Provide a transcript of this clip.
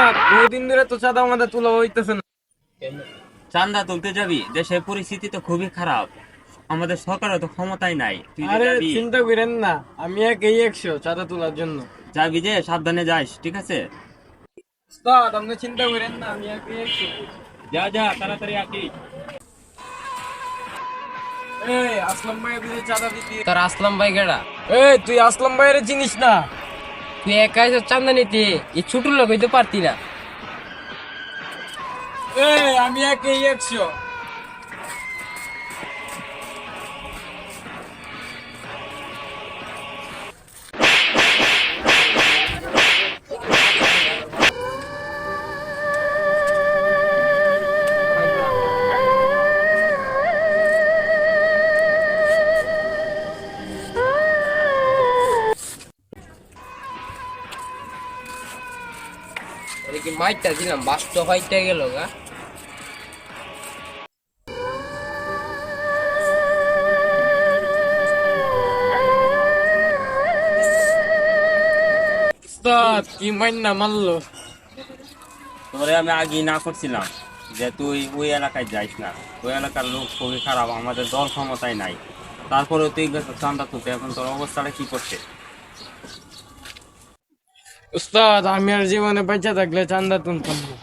উস্তাদ বহুদিন ধরে তো চাঁদা আমাদের তোলা হইতেছে না। চান্দা তুলতে যাবি? দেশের পরিস্থিতি তো খুবই খারাপ, আমাদের সরকারের তো ক্ষমতাই নাই, তুই যে আরে যাবি। চিন্তা করেন না, আমি একাই 100 চাঁদা তোলার জন্য। যাবি যে সাবধানে যাস, ঠিক আছে? উস্তাদ আপনি চিন্তা করেন না, আমি একাই 100। যা যা তাড়াতাড়ি আসিস। এই আসলাম ভাই তুই চাঁদা দিতি। তোর আসলাম ভাই গেড়া? এই তুই আসলাম ভাইয়ের চিনিস না? তুই একা এসে চান্দা নিতে, এই ছোট লোক হইতে পারতি না। এই আমি একাই 100। কি মাইটটা দিলাম, বাস্তব হইতে গেল গা। উস্তাদ কি মাইন্না মারলো। তোরে আমি আগেই না করছিলাম যে তুই ওই এলাকায় যাইস না, ওই এলাকার লোক খুবই খারাপ, আমাদের দল ক্ষমতায় নাই। তারপরে তুই গেছিস চান্দা তুলতে, এখন তোর অবস্থাটা কি করছে? উস্তাদ আমি আর জীবনে বেঁচে থাকলে চাঁদা তুলতাম না।